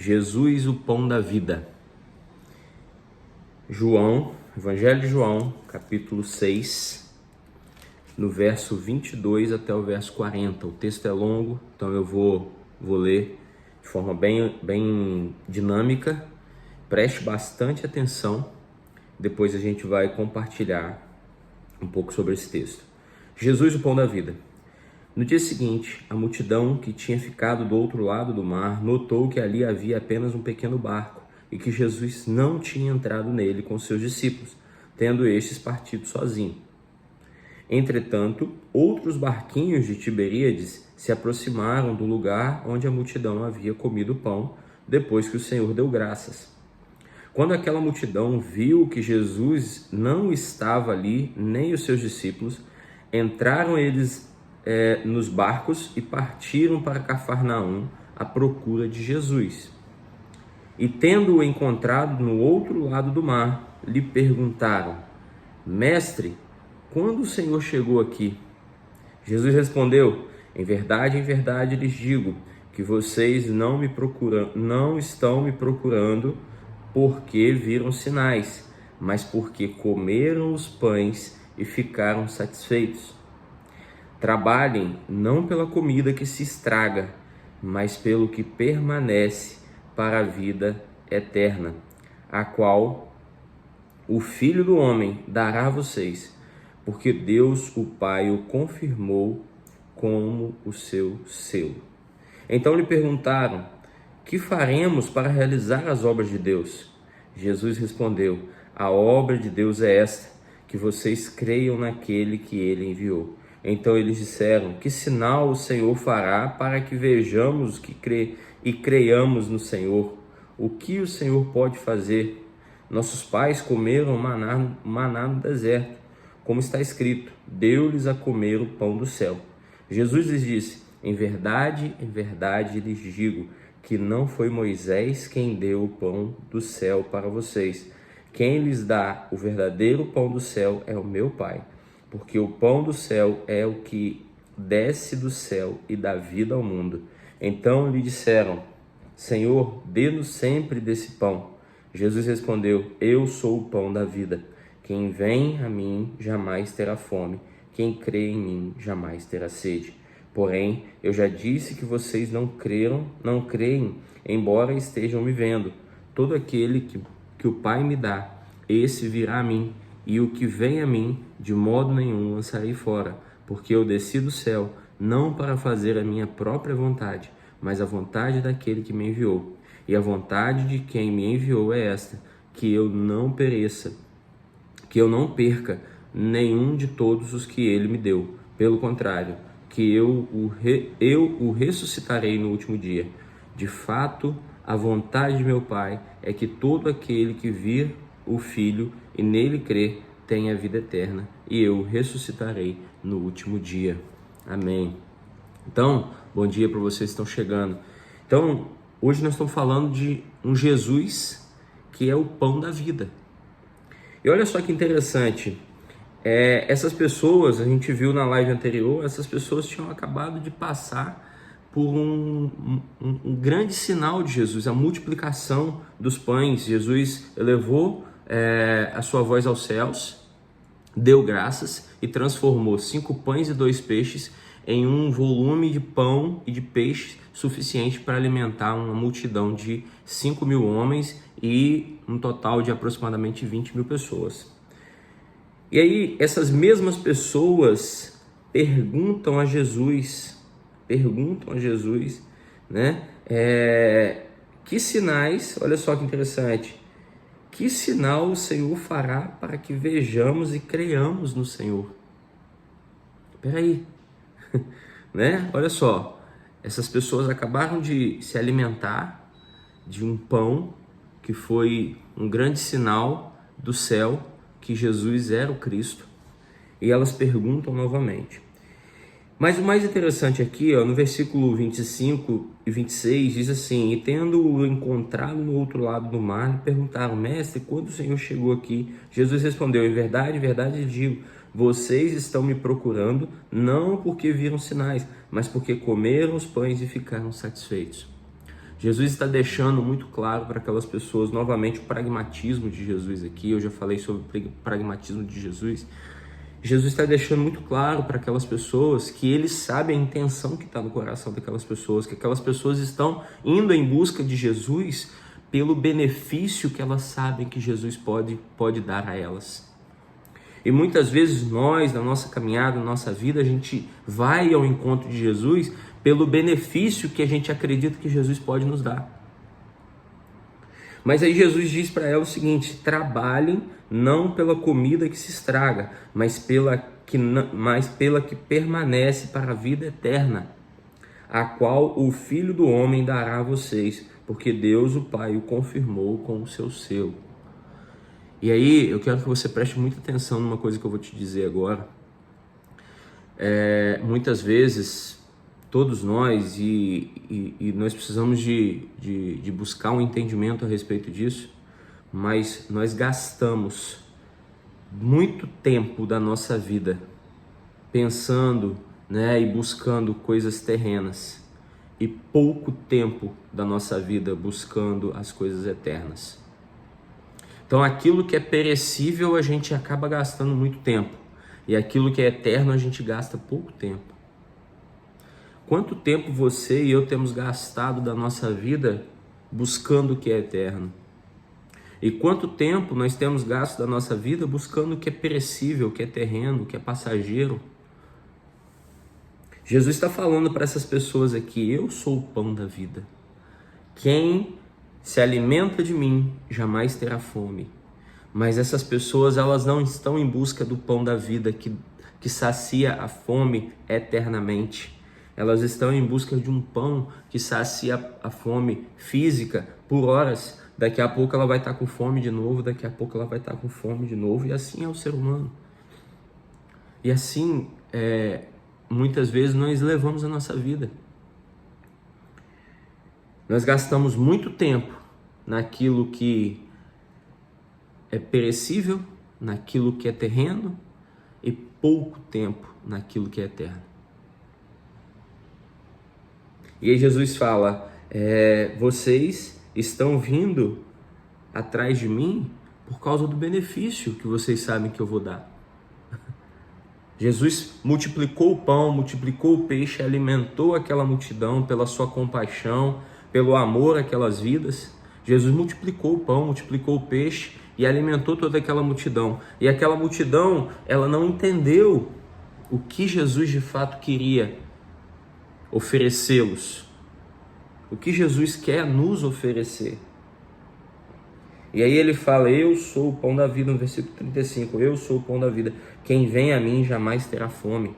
Jesus, o pão da vida. João, Evangelho de João, capítulo 6, no verso 22 até o verso 40. O texto é longo, então eu vou ler de forma bem dinâmica. Preste bastante atenção, depois a gente vai compartilhar um pouco sobre esse texto. Jesus, o pão da vida. No dia seguinte, a multidão que tinha ficado do outro lado do mar notou que ali havia apenas um pequeno barco e que Jesus não tinha entrado nele com seus discípulos, tendo estes partido sozinho. Entretanto, outros barquinhos de Tiberíades se aproximaram do lugar onde a multidão havia comido o pão, depois que o Senhor deu graças. Quando aquela multidão viu que Jesus não estava ali, nem os seus discípulos, entraram eles nos barcos e partiram para Cafarnaum à procura de Jesus. E tendo-o encontrado no outro lado do mar, lhe perguntaram: Mestre, quando o Senhor chegou aqui? Jesus respondeu: em verdade, lhes digo que vocês não estão me procurando porque viram sinais, mas porque comeram os pães e ficaram satisfeitos. Trabalhem não pela comida que se estraga, mas pelo que permanece para a vida eterna, a qual o Filho do Homem dará a vocês, porque Deus, o Pai, o confirmou como o seu selo. Então lhe perguntaram: que faremos para realizar as obras de Deus? Jesus respondeu: a obra de Deus é esta, que vocês creiam naquele que ele enviou. Então eles disseram: que sinal o Senhor fará para que vejamos e creiamos no Senhor? O que o Senhor pode fazer? Nossos pais comeram maná no deserto, como está escrito: deu-lhes a comer o pão do céu. Jesus lhes disse: em verdade lhes digo que não foi Moisés quem deu o pão do céu para vocês. Quem lhes dá o verdadeiro pão do céu é o meu Pai. Porque o pão do céu é o que desce do céu e dá vida ao mundo. Então lhe disseram: Senhor, dê-nos sempre desse pão. Jesus respondeu: eu sou o pão da vida. Quem vem a mim jamais terá fome. Quem crê em mim jamais terá sede. Porém, eu já disse que vocês não creem, embora estejam me vendo. Todo aquele que o Pai me dá, esse virá a mim. E o que vem a mim, de modo nenhum lançarei fora, porque eu desci do céu, não para fazer a minha própria vontade, mas a vontade daquele que me enviou. E a vontade de quem me enviou é esta: que eu não pereça, que eu não perca nenhum de todos os que ele me deu. Pelo contrário, que eu o ressuscitarei no último dia. De fato, a vontade de meu Pai é que todo aquele que vir o Filho e nele crer tenha vida eterna, e eu ressuscitarei no último dia. Amém. Então, bom dia para vocês que estão chegando. Então, hoje nós estamos falando de um Jesus que é o pão da vida. E olha só que interessante, essas pessoas, a gente viu na live anterior, essas pessoas tinham acabado de passar por um grande sinal de Jesus, a multiplicação dos pães. Jesus elevou a sua voz aos céus, deu graças e transformou 5 pães e 2 peixes em um volume de pão e de peixe suficiente para alimentar uma multidão de 5.000 homens e um total de aproximadamente 20.000 pessoas. E aí essas mesmas pessoas perguntam a Jesus, né? Que sinais, olha só que interessante, que sinal o Senhor fará para que vejamos e creiamos no Senhor? Peraí, né? Olha só, essas pessoas acabaram de se alimentar de um pão que foi um grande sinal do céu, que Jesus era o Cristo, e elas perguntam novamente. Mas o mais interessante aqui, no versículo 25 e 26, diz assim: e tendo-o encontrado no outro lado do mar, lhe perguntaram: Mestre, quando o Senhor chegou aqui? Jesus respondeu: em verdade lhes digo, vocês estão me procurando, não porque viram sinais, mas porque comeram os pães e ficaram satisfeitos. Jesus está deixando muito claro para aquelas pessoas, novamente, o pragmatismo de Jesus aqui. Eu já falei sobre o pragmatismo de Jesus. Jesus está deixando muito claro para aquelas pessoas que ele sabe a intenção que está no coração daquelas pessoas, que aquelas pessoas estão indo em busca de Jesus pelo benefício que elas sabem que Jesus pode dar a elas. E muitas vezes nós, na nossa caminhada, na nossa vida, a gente vai ao encontro de Jesus pelo benefício que a gente acredita que Jesus pode nos dar. Mas aí Jesus diz para ela o seguinte: trabalhem não pela comida que se estraga, mas pela que permanece para a vida eterna, a qual o Filho do Homem dará a vocês, porque Deus, o Pai, o confirmou com o seu selo. E aí eu quero que você preste muita atenção numa coisa que eu vou te dizer agora. Muitas vezes, todos nós, e nós precisamos de buscar um entendimento a respeito disso, mas nós gastamos muito tempo da nossa vida pensando, e buscando coisas terrenas, e pouco tempo da nossa vida buscando as coisas eternas. Então aquilo que é perecível a gente acaba gastando muito tempo, e aquilo que é eterno a gente gasta pouco tempo. Quanto tempo você e eu temos gastado da nossa vida buscando o que é eterno? E quanto tempo nós temos gasto da nossa vida buscando o que é perecível, o que é terreno, o que é passageiro? Jesus está falando para essas pessoas aqui: eu sou o pão da vida. Quem se alimenta de mim jamais terá fome. Mas essas pessoas, elas não estão em busca do pão da vida que sacia a fome eternamente. Elas estão em busca de um pão que sacia a fome física por horas. Daqui a pouco ela vai estar com fome de novo, daqui a pouco ela vai estar com fome de novo. E assim é o ser humano. E assim, muitas vezes nós levamos a nossa vida. Nós gastamos muito tempo naquilo que é perecível, naquilo que é terreno, e pouco tempo naquilo que é eterno. E aí Jesus fala: vocês estão vindo atrás de mim por causa do benefício que vocês sabem que eu vou dar. Jesus multiplicou o pão, multiplicou o peixe, alimentou aquela multidão pela sua compaixão, pelo amor àquelas vidas. Jesus multiplicou o pão, multiplicou o peixe e alimentou toda aquela multidão. E aquela multidão, ela não entendeu o que Jesus de fato queria oferecê-los. O que Jesus quer nos oferecer. E aí ele fala: eu sou o pão da vida, no versículo 35, eu sou o pão da vida. Quem vem a mim jamais terá fome,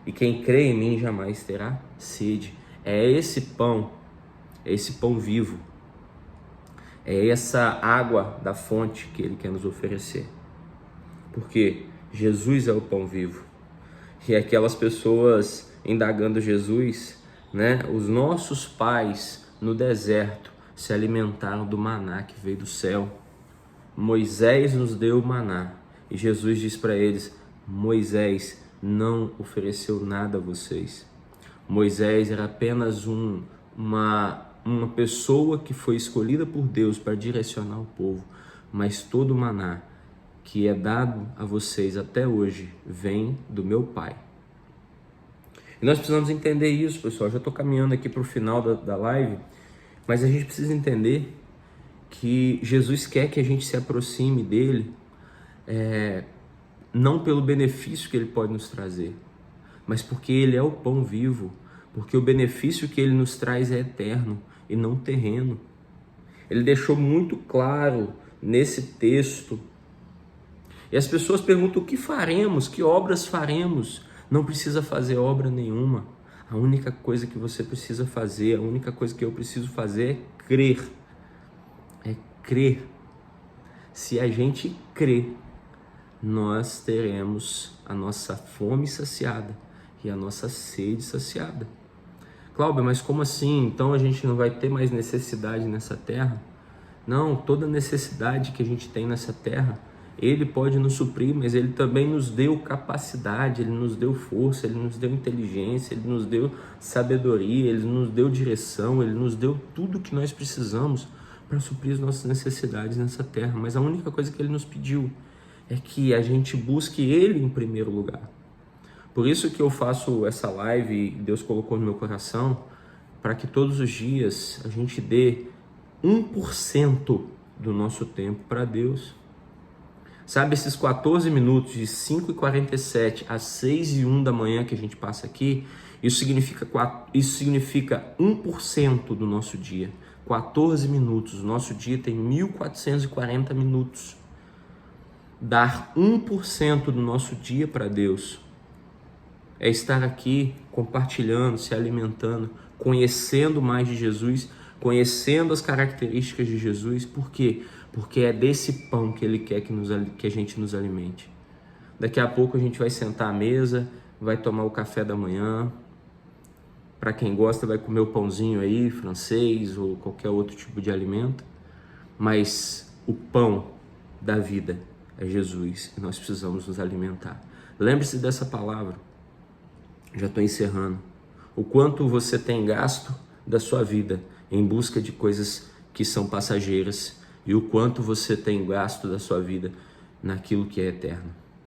e quem crê em mim jamais terá sede. É esse pão vivo, é essa água da fonte que ele quer nos oferecer. Porque Jesus é o pão vivo. E aquelas pessoas indagando Jesus, os nossos pais no deserto se alimentaram do maná que veio do céu. Moisés nos deu o maná. E Jesus diz para eles: Moisés não ofereceu nada a vocês. Moisés era apenas uma pessoa que foi escolhida por Deus para direcionar o povo. Mas todo o maná que é dado a vocês até hoje vem do meu Pai. E nós precisamos entender isso, pessoal. Já estou caminhando aqui para o final da live, mas a gente precisa entender que Jesus quer que a gente se aproxime dele, não pelo benefício que ele pode nos trazer, mas porque ele é o pão vivo, porque o benefício que ele nos traz é eterno e não terreno. Ele deixou muito claro nesse texto. E as pessoas perguntam: o que faremos? Que obras faremos? Não precisa fazer obra nenhuma. A única coisa que você precisa fazer, a única coisa que eu preciso fazer é crer. É crer. Se a gente crer, nós teremos a nossa fome saciada e a nossa sede saciada. Cláudio, mas como assim? Então a gente não vai ter mais necessidade nessa terra? Não, toda necessidade que a gente tem nessa terra Ele pode nos suprir, mas Ele também nos deu capacidade, Ele nos deu força, Ele nos deu inteligência, Ele nos deu sabedoria, Ele nos deu direção, Ele nos deu tudo que nós precisamos para suprir as nossas necessidades nessa terra. Mas a única coisa que Ele nos pediu é que a gente busque Ele em primeiro lugar. Por isso que eu faço essa live e Deus colocou no meu coração para que todos os dias a gente dê 1% do nosso tempo para Deus. Sabe, esses 14 minutos de 5h47 às 6h01 da manhã que a gente passa aqui, isso significa 1% do nosso dia. 14 minutos, o nosso dia tem 1440 minutos. Dar 1% do nosso dia para Deus é estar aqui compartilhando, se alimentando, conhecendo mais de Jesus, conhecendo as características de Jesus. Por quê? Porque é desse pão que Ele quer que a gente nos alimente. Daqui a pouco a gente vai sentar à mesa, vai tomar o café da manhã. Para quem gosta, vai comer o pãozinho aí, francês ou qualquer outro tipo de alimento. Mas o pão da vida é Jesus e nós precisamos nos alimentar. Lembre-se dessa palavra. Já estou encerrando. O quanto você tem gasto da sua vida em busca de coisas que são passageiras e o quanto você tem gasto da sua vida naquilo que é eterno.